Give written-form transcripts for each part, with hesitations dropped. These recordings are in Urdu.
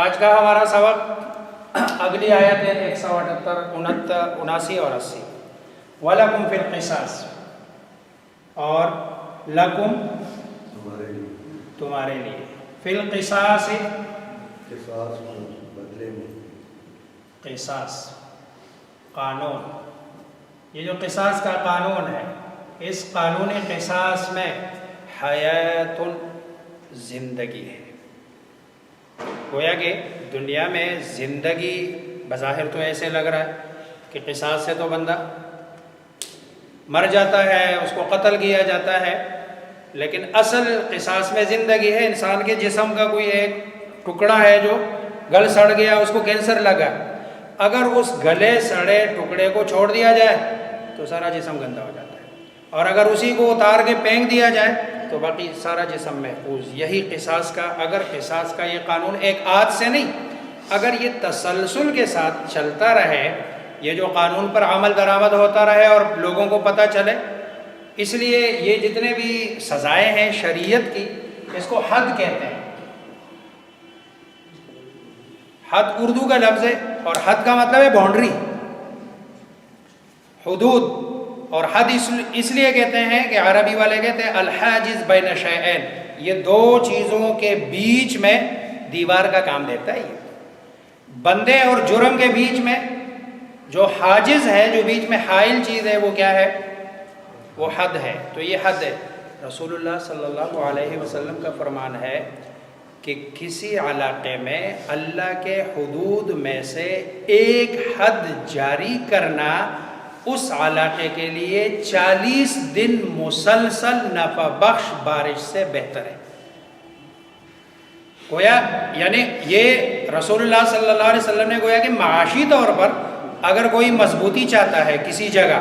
آج کا ہمارا سبق اگلی آیت ہے 178 79 اور 80. وَلَكُمْ فِي الْقِصَاصِ، اور لکم تمہارے لیے، فی القصاص بدلے میں، قصاص قانون، یہ جو قصاص کا قانون ہے، اس قانون قصاص میں حیات زندگی ہے. گویا کہ دنیا میں زندگی بظاہر تو ایسے لگ رہا ہے کہ قصاص سے تو بندہ مر جاتا ہے، اس کو قتل کیا جاتا ہے، لیکن اصل قصاص میں زندگی ہے. انسان کے جسم کا کوئی ایک ٹکڑا ہے جو گل سڑ گیا، اس کو کینسر لگا، اگر اس گلے سڑے ٹکڑے کو چھوڑ دیا جائے تو سارا جسم گندا ہو جاتا ہے، اور اگر اسی کو اتار کے پھینک دیا جائے تو باقی سارا جسم محفوظ. یہی قصاص کا، اگر قصاص کا یہ قانون ایک آدھ سے نہیں، اگر یہ تسلسل کے ساتھ چلتا رہے، یہ جو قانون پر عمل درآمد ہوتا رہے اور لوگوں کو پتہ چلے، اس لیے یہ جتنے بھی سزائیں ہیں شریعت کی، اس کو حد کہتے ہیں. حد اردو کا لفظ ہے، اور حد کا مطلب ہے باؤنڈری، حدود. اور حد اس لیے کہتے ہیں کہ عربی والے کہتے ہیں الحاجز بین شیئین، یہ دو چیزوں کے بیچ میں دیوار کا کام دیتا ہے. یہ بندے اور جرم کے بیچ میں جو حاجز ہے، جو بیچ میں حائل چیز ہے، وہ کیا ہے؟ وہ حد ہے. تو یہ حد ہے. رسول اللہ صلی اللہ علیہ وسلم کا فرمان ہے کہ کسی علاقے میں اللہ کے حدود میں سے ایک حد جاری کرنا اس علاقے کے لیے 40 دن مسلسل نفع بخش بارش سے بہتر ہے. گویا یعنی یہ رسول اللہ صلی اللہ علیہ وسلم نے گویا کہ معاشی طور پر اگر کوئی مضبوطی چاہتا ہے کسی جگہ،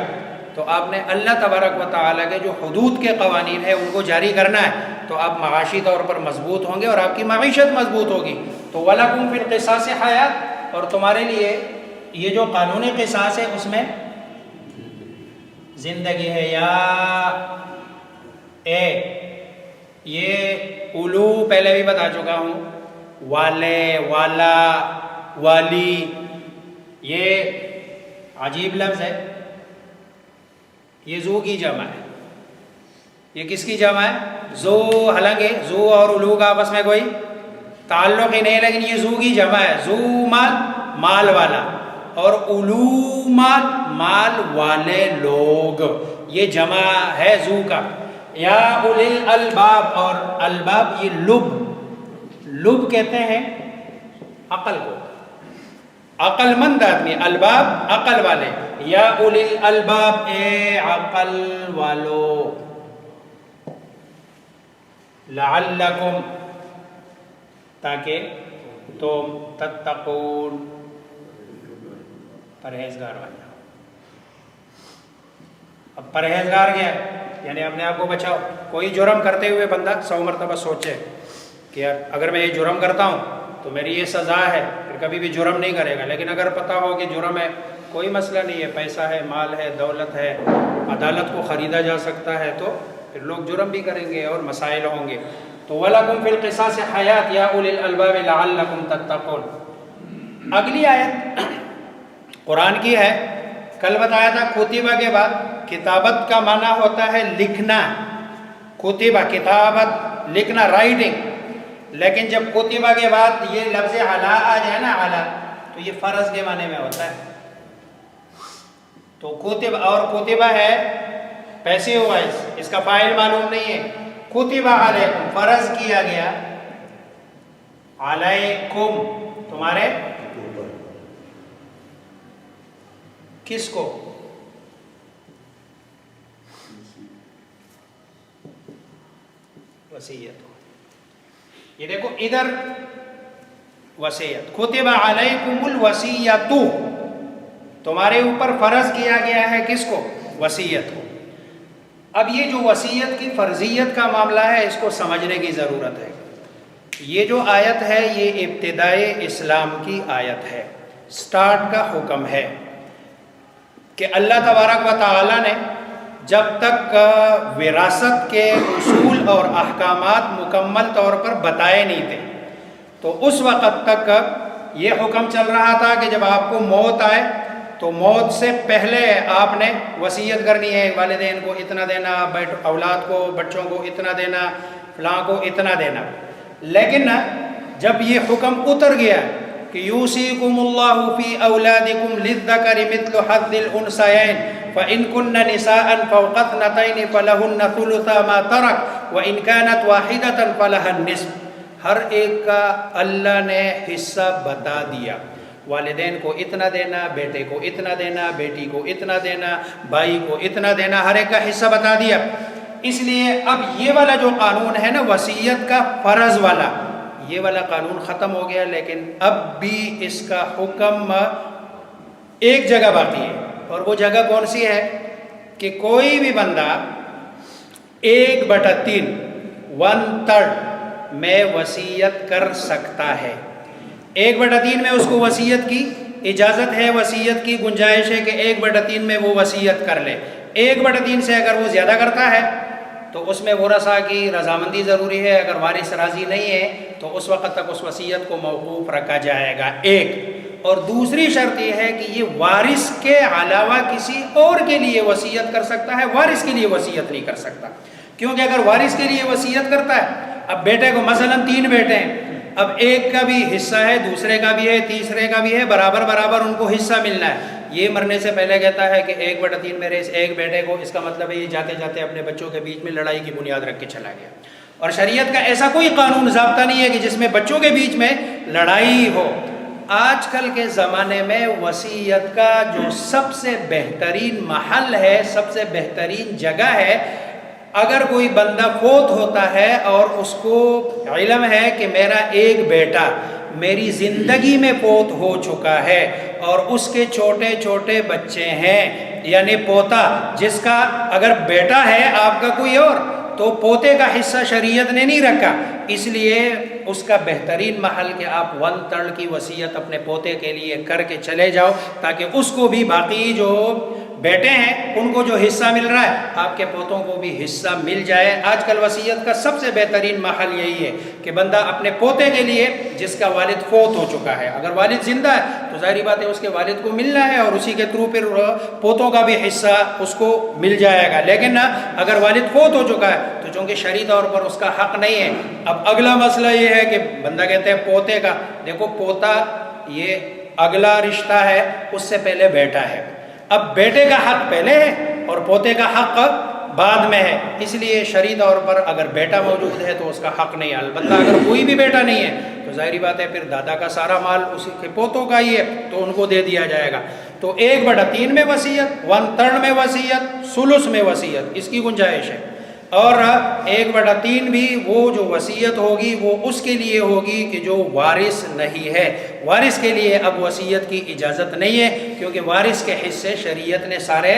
تو آپ نے اللہ تبارک و تعالیٰ کے جو حدود کے قوانین ہیں ان کو جاری کرنا ہے، تو آپ معاشی طور پر مضبوط ہوں گے اور آپ کی معیشت مضبوط ہوگی. تو وَلَكُمْ فِي الْقِصَاصِ حَیَاتٌ، اور تمہارے لیے یہ جو قانون قصاص ہے اس میں زندگی ہے. یا اے، یہ اولو پہلے بھی بتا چکا ہوں، والے، والا، والی، یہ عجیب لفظ ہے. یہ زو کی جمع ہے. یہ کس کی جمع ہے؟ زو. حالانکہ زو اور اولو کا آپس میں کوئی تعلق ہی نہیں، لیکن یہ زو کی جمع ہے. زو مال، مال والا، اور اولو مال، مال والے لوگ، یہ جمع ہے زو کا. یا اولی الالباب، اور الباب یہ لب، لب کہتے ہیں عقل کو، عقل مند آدمی. الباب عقل والے. یا اولی الالباب، اے عقل والو. لعلکم، تاکہ تم تتقون، پرہیزگار بن جاؤ. اب پرہیزگار کیا ہے؟ یعنی اپنے آپ کو بچاؤ. کوئی جرم کرتے ہوئے بندہ 100 مرتبہ سوچے کہ یار اگر میں یہ جرم کرتا ہوں تو میری یہ سزا ہے، پھر کبھی بھی جرم نہیں کرے گا. لیکن اگر پتہ ہو کہ جرم ہے، کوئی مسئلہ نہیں ہے، پیسہ ہے، مال ہے، دولت ہے، عدالت کو خریدا جا سکتا ہے، تو پھر لوگ جرم بھی کریں گے اور مسائل ہوں گے. تو وَلَكُمْ فِي الْقِصَاصِ حَیَاتٌ یا اولی الالباب لعلکم تتقون. اگلی آیت قرآن کی ہے. کل بتایا تھا کتبہ کے بعد کتابت کا معنی ہوتا ہے لکھنا. کتبہ کتابت، لکھنا، رائٹنگ. لیکن جب کتبہ کے بعد یہ لفظ علا آ جائے نا، علا، تو یہ فرض کے معنی میں ہوتا ہے. تو کتب، اور کتبہ ہے پیسیو وائس، اس کا فاعل معلوم نہیں ہے. کتبہ علیکم، فرض کیا گیا، علیکم، تمہارے، کس کو؟ وصیت. یہ دیکھو ادھر وصیت، کتب علیکم الوصیۃ، تمہارے اوپر فرض کیا گیا ہے کس کو؟ وصیت کو. اب یہ جو وصیت کی فرضیت کا معاملہ ہے، اس کو سمجھنے کی ضرورت ہے. یہ جو آیت ہے یہ ابتدائے اسلام کی آیت ہے، سٹارٹ کا حکم ہے کہ اللہ تبارک و تعالی نے جب تک وراثت کے اصول اور احکامات مکمل طور پر بتائے نہیں تھے، تو اس وقت تک یہ حکم چل رہا تھا کہ جب آپ کو موت آئے تو موت سے پہلے آپ نے وصیت کرنی ہے، والدین کو اتنا دینا، اولاد کو بچوں کو اتنا دینا، فلاں کو اتنا دینا۔ لیکن جب یہ حکم اتر گیا کہ یوصیکم اللہ فی اولادکم للذکر مثل حظ الانثیین فإن کن نساء فوق اثنتین فلہن ثلث ما ترک وإن كانت واحدۃ فلہا النصف۔ ہر ایک کا اللہ نے حصہ بتا دیا، والدین کو اتنا دینا، بیٹے کو اتنا دینا، بیٹی کو اتنا دینا، بھائی کو اتنا دینا، ہر ایک کا حصہ بتا دیا۔ اس لیے اب یہ والا جو قانون ہے نا وصیت کا فرض والا، یہ والا قانون ختم ہو گیا، لیکن اب بھی اس کا حکم ایک جگہ باقی ہے، اور وہ جگہ کون سی ہے کہ کوئی بھی بندہ 1/3 1/3 میں وصیت کر سکتا ہے۔ 1/3 میں اس کو وصیت کی اجازت ہے، وصیت کی گنجائش ہے کہ 1/3 میں وہ وصیت کر لے۔ 1/3 سے اگر وہ زیادہ کرتا ہے تو اس میں ورثاء کی رضامندی ضروری ہے، اگر وارث راضی نہیں ہے تو اس وقت تک اس وصیت کو موقوف رکھا جائے گا۔ ایک اور دوسری شرط یہ ہے کہ یہ وارث کے علاوہ کسی اور کے لیے وصیت کر سکتا ہے، وارث کے لیے وصیت نہیں کر سکتا، کیونکہ اگر وارث کے لیے وصیت کرتا ہے، اب بیٹے کو مثلاً 3 بیٹے ہیں، اب ایک کا بھی حصہ ہے، دوسرے کا بھی ہے، تیسرے کا بھی ہے، برابر برابر ان کو حصہ ملنا ہے۔ یہ مرنے سے پہلے کہتا ہے کہ 1/3 میرے اس ایک بیٹے کو، اس کا مطلب ہے یہ جاتے جاتے اپنے بچوں کے بیچ میں لڑائی کی بنیاد رکھ کے چلا گیا۔ اور شریعت کا ایسا کوئی قانون ضابطہ نہیں ہے کہ جس میں بچوں کے بیچ میں لڑائی ہو۔ آج کل کے زمانے میں وصیت کا جو سب سے بہترین محل ہے، سب سے بہترین جگہ ہے، اگر کوئی بندہ فوت ہوتا ہے اور اس کو علم ہے کہ میرا ایک بیٹا میری زندگی میں فوت ہو چکا ہے اور اس کے چھوٹے چھوٹے بچے ہیں، یعنی پوتا، جس کا اگر بیٹا ہے آپ کا کوئی اور تو پوتے کا حصہ شریعت نے نہیں رکھا، اس لیے اس کا بہترین محل کہ آپ 1/3 کی وصیت اپنے پوتے کے لیے کر کے چلے جاؤ، تاکہ اس کو بھی باقی جو بیٹے ہیں ان کو جو حصہ مل رہا ہے آپ کے پوتوں کو بھی حصہ مل جائے۔ آج کل وصیت کا سب سے بہترین محل یہی ہے کہ بندہ اپنے پوتے کے لیے جس کا والد فوت ہو چکا ہے، اگر والد زندہ ہے تو ظاہری بات ہے اس کے والد کو ملنا ہے اور اسی کے تھرو پھر پوتوں کا بھی حصہ اس کو مل جائے گا، لیکن اگر والد فوت ہو چکا ہے تو چونکہ شرعی طور پر اس کا حق نہیں ہے۔ اب اگلا مسئلہ یہ ہے کہ بندہ کہتے ہیں پوتے کا، دیکھو پوتا یہ اگلا رشتہ ہے، اس سے پہلے بیٹا ہے، اب بیٹے کا حق پہلے ہے اور پوتے کا حق بعد میں ہے، اس لیے شرعی طور پر اگر بیٹا موجود ہے تو اس کا حق نہیں ہے۔ البتہ اگر کوئی بھی بیٹا نہیں ہے تو ظاہری بات ہے پھر دادا کا سارا مال اسی کے پوتوں کا ہی ہے تو ان کو دے دیا جائے گا۔ تو 1/3 میں وصیت، 1/3 میں وصیت، ثلث میں وصیت، اس کی گنجائش ہے۔ اور 1/3 بھی وہ جو وصیت ہوگی وہ اس کے لیے ہوگی کہ جو وارث نہیں ہے، وارث کے لیے اب وصیت کی اجازت نہیں ہے، کیونکہ وارث کے حصے شریعت نے سارے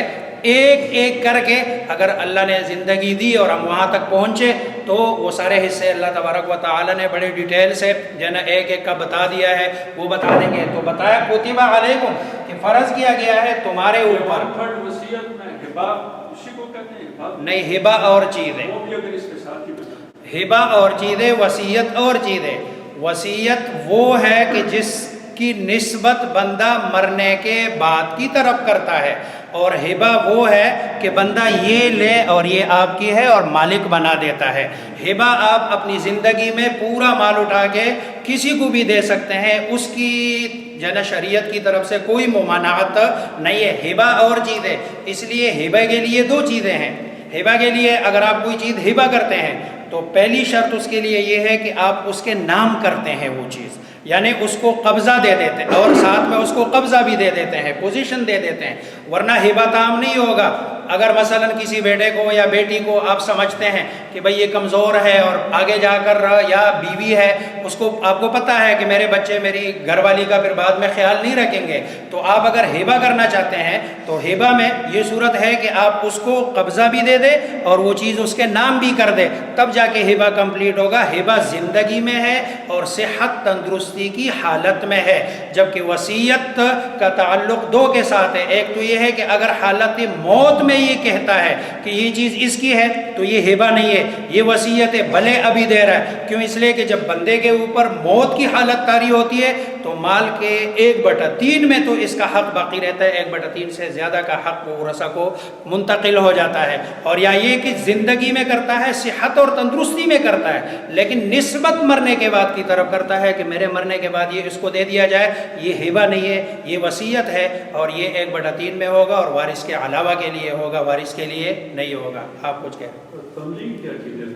ایک ایک کر کے، اگر اللہ نے زندگی دی اور ہم وہاں تک پہنچے تو وہ سارے حصے اللہ تبارک و تعالی نے بڑے ڈیٹیل سے جو ہے نا ایک ایک کا بتا دیا ہے، وہ بتا دیں گے۔ تو بتایا کتب علیکم کہ فرض کیا گیا ہے تمہارے اوپر، وصیت میں ہبہ اسی کو کہتے ہیں، نہیں ہبہ اور چیزیں، وہ بھی اگر اس کے ساتھ ہی بتا، ہبہ اور چیزیں، وصیت اور چیزیں۔ وصیت وہ ہے کہ جس کی نسبت بندہ مرنے کے بعد کی طرف کرتا ہے، اور ہبہ وہ ہے کہ بندہ یہ لے اور یہ آپ کی ہے اور مالک بنا دیتا ہے۔ ہبہ آپ اپنی زندگی میں پورا مال اٹھا کے کسی کو بھی دے سکتے ہیں، اس کی جنا شریعت کی طرف سے کوئی ممانعت نہیں ہے۔ ہبہ اور چیزیں، اس لیے ہبہ کے لیے 2 چیزیں ہیں۔ ہبہ کے لیے اگر آپ کوئی چیز ہبہ کرتے ہیں تو پہلی شرط اس کے لیے یہ ہے کہ آپ اس کے نام کرتے ہیں وہ چیز، یعنی اس کو قبضہ دے دیتے ہیں اور ساتھ میں اس کو قبضہ بھی دے دیتے ہیں، پوزیشن دے دیتے ہیں، ورنہ ہبہ تام نہیں ہوگا۔ اگر مثلا کسی بیٹے کو یا بیٹی کو آپ سمجھتے ہیں کہ بھئی یہ کمزور ہے اور آگے جا کر یا بیوی ہے، اس کو آپ کو پتہ ہے کہ میرے بچے میری گھر والی کا پھر بعد میں خیال نہیں رکھیں گے، تو آپ اگر ہبہ کرنا چاہتے ہیں تو ہبہ میں یہ صورت ہے کہ آپ اس کو قبضہ بھی دے دیں اور وہ چیز اس کے نام بھی کر دے، تب جا کے ہبہ کمپلیٹ ہوگا۔ ہبہ زندگی میں ہے اور صحت تندرستی کی حالت میں ہے، جبکہ وصیت کا تعلق 2 کے ساتھ ہے۔ ایک تو یہ ہے کہ اگر حالت موت میں یہ کہتا ہے کہ یہ چیز اس کی ہے تو یہ ہبہ نہیں ہے، یہ وصیت ہے، بھلے ابھی دے رہا ہے، کیوں؟ اس لیے کہ جب بندے کے اوپر موت کی حالت طاری ہوتی ہے تو مال کے 1/3 میں تو اس کا حق باقی رہتا ہے، 1/3 سے زیادہ کا حق وہ ورثہ کو منتقل ہو جاتا ہے. اور یا یہ کہ زندگی میں کرتا ہے، صحت اور تندرستی میں کرتا ہے، لیکن نسبت مرنے کے بعد کی طرف کرتا ہے کہ میرے مرنے کے بعد یہ اس کو دے دیا جائے، یہ ہبہ نہیں ہے، یہ وصیت ہے، اور یہ 1/3 میں ہوگا اور وارث کے علاوہ کے لیے ہوگا، وارث کے لیے نہیں ہوگا. آپ کچھ کہہ رہے ہیں؟ تملیغ کیا چیز ہے؟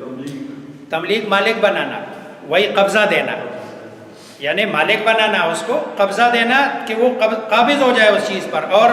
تملیغ مالک بنانا، وہی قبضہ دینا، یعنی مالک بنانا، اس کو قبضہ دینا کہ وہ قابض ہو جائے اس چیز پر. اور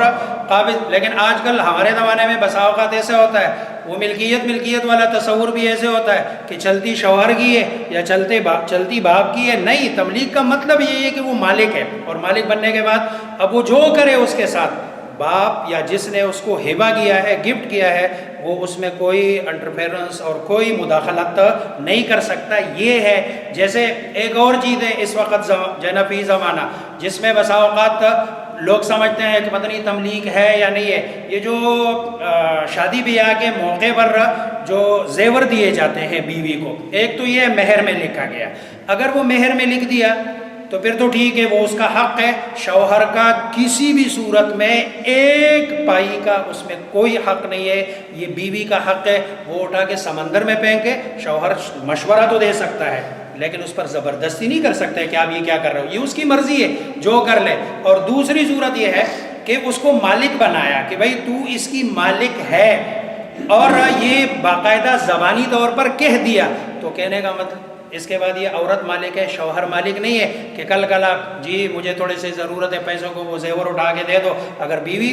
قابض، لیکن آج کل ہمارے زمانے میں بسا اوقات ایسا ہوتا ہے، وہ ملکیت والا تصور بھی ایسے ہوتا ہے کہ چلتی شوہر کی ہے یا چلتی باپ کی ہے. نہیں، تملیغ کا مطلب یہی ہے کہ وہ مالک ہے، اور مالک بننے کے بعد اب وہ جو کرے اس کے ساتھ، باپ یا جس نے اس کو ہبہ کیا ہے، گفٹ کیا ہے، وہ اس میں کوئی انٹرفیرنس اور کوئی مداخلت نہیں کر سکتا. یہ ہے. جیسے ایک اور چیز ہے اس وقت جنفی زمانہ، جس میں بسا اوقات لوگ سمجھتے ہیں کہ پتہ نہیں تملیغ ہے یا نہیں ہے. یہ جو شادی بیاہ کے موقع پر جو زیور دیے جاتے ہیں بیوی کو، ایک تو یہ مہر میں لکھا گیا. اگر وہ مہر میں لکھ دیا تو پھر تو ٹھیک ہے، وہ اس کا حق ہے. شوہر کا کسی بھی صورت میں 1 پائی کا اس میں کوئی حق نہیں ہے. یہ بیوی کا حق ہے. وہ اٹھا کے سمندر میں پھینکے، شوہر مشورہ تو دے سکتا ہے لیکن اس پر زبردستی نہیں کر سکتا ہے کہ آپ یہ کیا کر رہے ہو، یہ اس کی مرضی ہے، جو کر لے. اور دوسری صورت یہ ہے کہ اس کو مالک بنایا کہ بھائی تو اس کی مالک ہے، اور یہ باقاعدہ زبانی طور پر کہہ دیا. تو کہنے کا مطلب اس کے بعد یہ عورت مالک ہے، شوہر مالک نہیں ہے کہ کل آپ جی مجھے تھوڑے سے ضرورت ہے پیسوں کو، وہ زیور اٹھا کے دے دو. اگر بیوی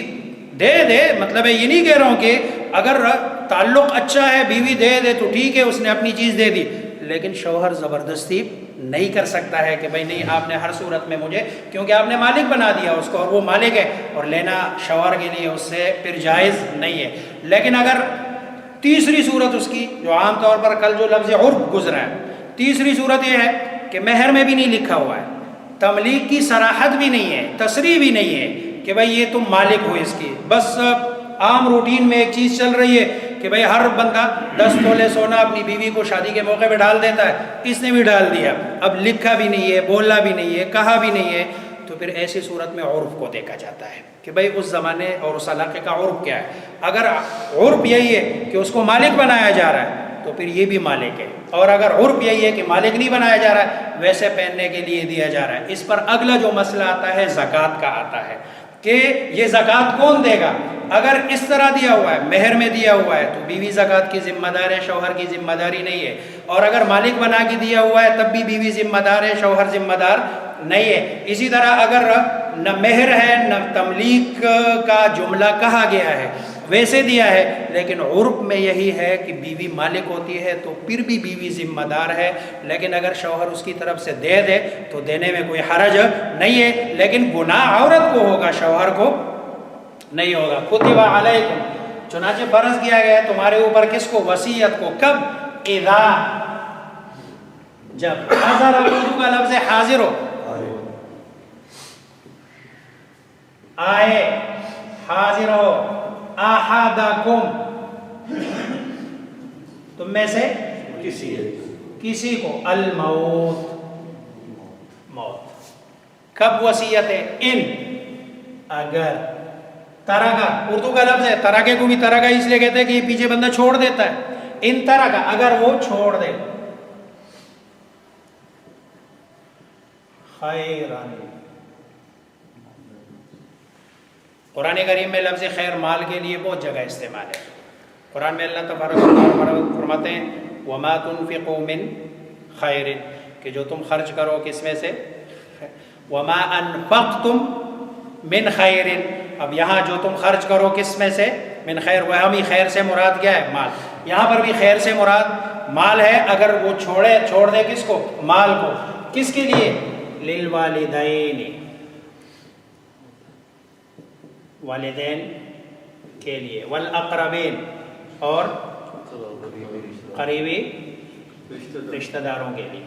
دے مطلب ہے یہ نہیں کہہ رہا ہوں کہ اگر تعلق اچھا ہے بیوی دے تو ٹھیک ہے، اس نے اپنی چیز دے دی، لیکن شوہر زبردستی نہیں کر سکتا ہے کہ بھائی نہیں آپ نے ہر صورت میں مجھے، کیونکہ آپ نے مالک بنا دیا اس کو اور وہ مالک ہے، اور لینا شوہر کے لیے اس سے پھر جائز نہیں ہے. لیکن اگر تیسری صورت اس کی جو عام طور پر کل جو لفظ عرف گزرا ہے، تیسری صورت یہ ہے کہ مہر میں بھی نہیں لکھا ہوا ہے، تملیغ کی صراحت بھی نہیں ہے، تصریح بھی نہیں ہے کہ بھائی یہ تم مالک ہو اس کی. بس عام روٹین میں ایک چیز چل رہی ہے کہ بھئی ہر بندہ 10 تولے سونا اپنی بیوی کو شادی کے موقع پہ ڈال دیتا ہے، اس نے بھی ڈال دیا، اب لکھا بھی نہیں ہے، بولا بھی نہیں ہے، کہا بھی نہیں ہے. تو پھر ایسی صورت میں عرف کو دیکھا جاتا ہے کہ بھئی اس زمانے اور اس علاقے کا عرف کیا ہے. اگر عرف یہی ہے کہ اس کو مالک بنایا جا رہا ہے تو پھر یہ بھی مالک ہے، اور اگر عرف یہی ہے کہ مالک نہیں بنایا جا رہا ہے، ویسے پہننے کے لیے دیا جا رہا ہے. اس پر اگلا جو مسئلہ آتا ہے زکوٰۃ کا آتا ہے کہ یہ زکوٰۃ کون دے گا. اگر اس طرح دیا ہوا ہے، مہر میں دیا ہوا ہے، تو بیوی زکوٰۃ کی ذمہ دار ہے، شوہر کی ذمہ داری نہیں ہے. اور اگر مالک بنا کے دیا ہوا ہے تب بھی بیوی ذمہ دار ہے، شوہر ذمہ دار نہیں ہے. اسی طرح اگر نہ مہر ہے نہ تملیغ کا جملہ کہا گیا ہے، ویسے دیا ہے، لیکن عرف میں یہی ہے کہ بیوی مالک ہوتی ہے تو پھر بھی بیوی ذمہ دار ہے. لیکن اگر شوہر اس کی طرف سے دے تو دینے میں کوئی حرج نہیں ہے، لیکن گناہ عورت کو ہوگا، شوہر کو نہیں ہوگا. کتب علیکم، چنانچہ فرض کیا گیا ہے تمہارے اوپر کس کو؟ وصیت کو. کب؟ اذا، جب. حضر اردو کا لفظ حاضر ہو، آئے، حاضر ہو. احدکم، تم میں سے کسی کو. الموت، موت. کب وصیت ہے؟ ان، اگر. ترکہ اردو کا لفظ ہے، ترکے کو بھی ترکہ اس لیے کہتے ہیں کہ یہ پیچھے بندہ چھوڑ دیتا ہے. ان ترکہ، اگر وہ چھوڑ دے. خیرن، قرآن کریم میں لفظ خیر مال کے لیے بہت جگہ استعمال ہے. قرآن میں اللہ تبارک و تعالیٰ فرماتے ہیں وَمَا تُنْفِقُوا مِنْ خَيْرٍ، کہ جو تم خرچ کرو کس میں سے؟ وَمَا أَنْفَقْتُمْ مِنْ خَيْرٍ. اب یہاں جو تم خرچ کرو کس میں سے؟ من خیر. وہاں بھی خیر سے مراد کیا ہے؟ مال. یہاں پر بھی خیر سے مراد مال ہے. اگر وہ چھوڑ دے کس کو؟ مال کو. کس کے لیے؟ للوالدین، والدین کے لیے. والاقربین، اور قریبی رشتہ داروں کے لیے.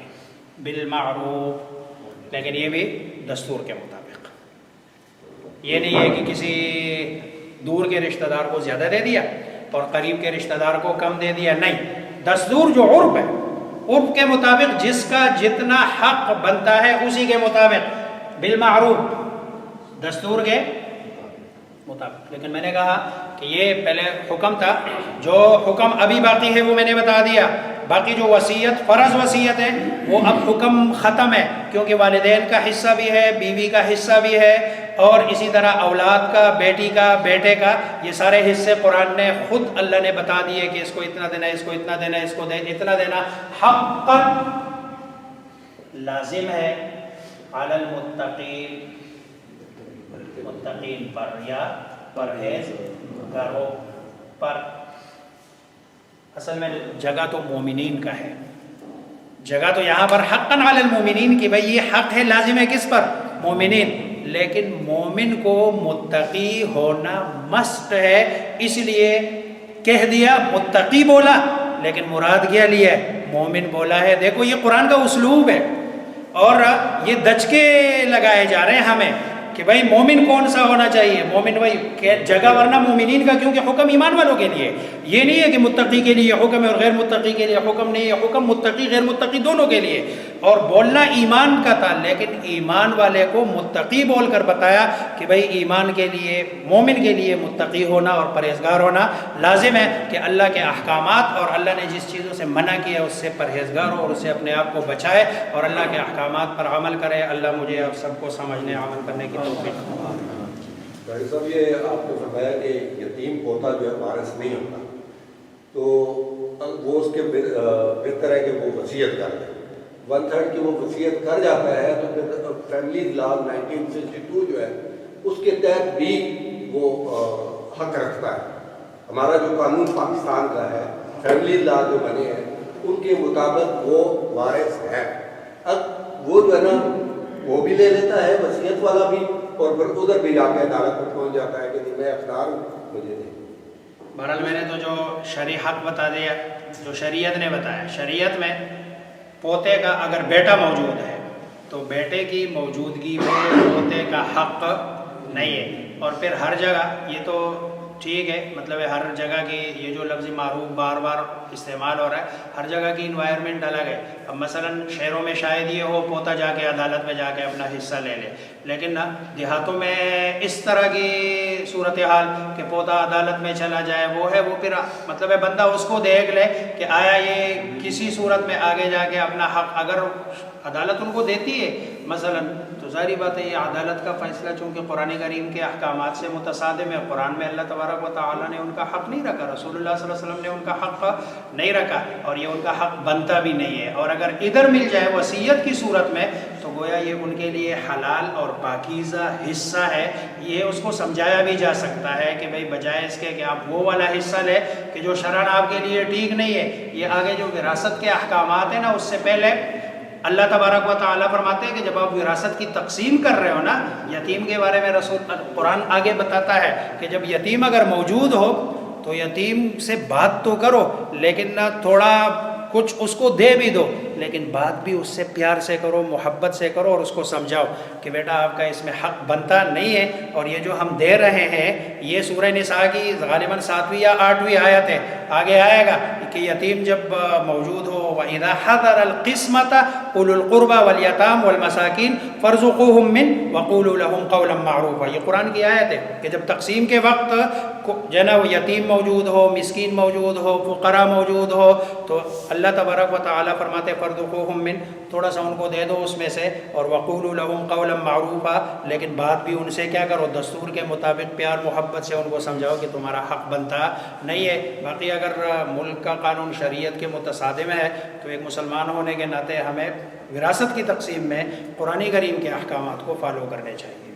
بالمعروف، لیکن یہ بھی دستور کے مطابق. یہ نہیں ہے کہ کسی دور کے رشتہ دار کو زیادہ دے دیا اور قریب کے رشتہ دار کو کم دے دیا. نہیں، دستور جو عرف ہے عرف کے مطابق جس کا جتنا حق بنتا ہے اسی کے مطابق، بالمعروف، دستور کے مطابق۔ لیکن میں نے کہا کہ یہ پہلے حکم تھا، جو حکم ابھی باقی ہے وہ میں نے بتا دیا، باقی جو وصیت فرض وصیت ہے وہ اب حکم ختم ہے، کیونکہ والدین کا حصہ بھی ہے، بیوی کا حصہ بھی ہے، اور اسی طرح اولاد کا، بیٹی کا، بیٹے کا، یہ سارے حصے قرآن نے خود اللہ نے بتا دیے کہ اس کو اتنا دینا، اس کو اتنا دینا، اس کو اتنا دینا، حقا لازم ہے علی المتقین، متقین پر یا پرہیزگاروں پر۔ اصل میں جگہ تو مومنین کا ہے، جگہ تو یہاں پر حقا علی المومنین کہ بھئی یہ حق ہے، لازم ہے کس پر؟ مومنین، لیکن مومن کو متقی ہونا مست ہے، اس لیے کہہ دیا متقی بولا، لیکن مراد کیا لیا ہے؟ مومن بولا ہے۔ دیکھو یہ قرآن کا اسلوب ہے، اور یہ دج کے لگائے جا رہے ہیں ہمیں کہ بھائی مومن کون سا ہونا چاہیے، مومن بھائی جگہ ورنہ مومنین کا، کیونکہ حکم ایمان والوں کے لیے، یہ نہیں ہے کہ متقی کے لیے حکم ہے اور غیر متقی کے لیے حکم نہیں ہے، حکم متقی غیر متقی دونوں کے لیے، اور بولنا ایمان کا تھا، لیکن ایمان والے کو متقی بول کر بتایا کہ بھائی ایمان کے لیے، مومن کے لیے متقی ہونا اور پرہیزگار ہونا لازم ہے، کہ اللہ کے احکامات اور اللہ نے جس چیزوں سے منع کیا اس سے پرہیزگار ہو اور اسے اپنے آپ کو بچائے اور اللہ کے احکامات پر عمل کرے۔ اللہ مجھے آپ سب کو سمجھنے، عمل کرنے کی توفیق۔ ڈاکٹر صاحب یہ آپ نے فرمایا کہ یتیم پوتا جو ہے وارث نہیں ہوتا، تو وہ اس کے بہتر ہے کہ وہ وصیت کر دے، 1/3 کی وہ وصیت کر جاتا ہے، تو پھر فیملی لا 1962 جو ہے اس کے تحت بھی وہ حق رکھتا ہے۔ ہمارا جو قانون پاکستان کا ہے، فیملی لا جو بنے ہیں ان کے مطابق وہ وارث ہے۔ اب وہ جو ہے نا وہ بھی لے لیتا ہے وصیت والا بھی، اور پھر ادھر بھی جا کے عدالت پر پہنچ جاتا ہے کہ نہیں میں اختیار ہوں، مجھے نہیں۔ بہرحال میں نے تو جو شرعی حق بتا دیا، جو شریعت نے بتایا، شریعت میں پوتے کا اگر بیٹا موجود ہے تو بیٹے کی موجودگی میں پوتے کا حق نہیں ہے، اور پھر ہر جگہ یہ تو ٹھیک ہے، مطلب ہے ہر جگہ کی یہ جو لفظ معروف بار بار استعمال ہو رہا ہے، ہر جگہ کی انوائرمنٹ الگ ہے۔ اب مثلا شہروں میں شاید یہ ہو پوتا جا کے عدالت میں جا کے اپنا حصہ لے لے، لیکن دیہاتوں میں اس طرح کی صورتحال کہ پوتا عدالت میں چلا جائے وہ ہے، وہ پھر مطلب ہے بندہ اس کو دیکھ لے کہ آیا یہ کسی صورت میں آگے جا کے اپنا حق، اگر عدالت ان کو دیتی ہے مثلا، تو ظاہری بات ہے یہ عدالت کا فیصلہ چونکہ قرآن کریم کے احکامات سے متصادم ہے، قرآن میں اللہ تبارک و تعالیٰ نے ان کا حق نہیں رکھا، رسول اللہ صلی اللہ علیہ وسلم نے ان کا حق نہیں رکھا، اور یہ ان کا حق بنتا بھی نہیں ہے، اور اگر ادھر مل جائے وصیت کی صورت میں تو گویا یہ ان کے لیے حلال اور پاکیزہ حصہ ہے۔ یہ اس کو سمجھایا بھی جا سکتا ہے کہ بھائی بجائے اس کے کہ آپ وہ والا حصہ لیں کہ جو شرعاً آپ کے لیے ٹھیک نہیں ہے، یہ آگے جو وراثت کے احکامات ہیں نا، اس سے پہلے اللہ تبارک و تعالیٰ فرماتے ہیں کہ جب آپ وراثت کی تقسیم کر رہے ہو نا، یتیم کے بارے میں رسول قرآن آگے بتاتا ہے کہ جب یتیم اگر موجود ہو تو یتیم سے بات تو کرو، لیکن نہ تھوڑا کچھ اس کو دے بھی دو، لیکن بات بھی اس سے پیار سے کرو، محبت سے کرو، اور اس کو سمجھاؤ کہ بیٹا آپ کا اس میں حق بنتا نہیں ہے، اور یہ جو ہم دے رہے ہیں یہ سورہ نساء کی غالباً 7ویں یا 8ویں آیت ہے، آگے آئے گا کہ یتیم جب موجود ہو، وَإِذَا حَضَرَ الْقِسْمَةَ أُولُو الْقُرْبَى وَالْيَتَامَى وَالْمَسَاكِينَ فَارْزُقُوهُم مِّنْهُ وَقُولُوا لَهُمْ قَوْلًا مَّعْرُوفًا۔ یہ قرآن کی آیت ہے کہ جب تقسیم کے وقت جو نا یتیم موجود ہو، مسکین موجود ہو، فقراء موجود ہو، تو اللہ تبارک و تعالیٰ فرماتے فَارْزُقُوهُم مِّنْهُ، تھوڑا سا ان کو دے دو اس میں سے، اور وَقُولُوا لَهُمْ قَوْلًا مَّعْرُوفًا، لیکن بات بھی ان سے کیا کرو، دستور کے مطابق پیار محبت سے ان کو سمجھاؤ کہ تمہارا حق بنتا نہیں ہے۔ باقی اگر ملک کا قانون شریعت کے متصادم ہے تو ایک مسلمان ہونے کے ناطے ہمیں وراثت کی تقسیم میں قرآن کریم کے احکامات کو فالو کرنے چاہیے۔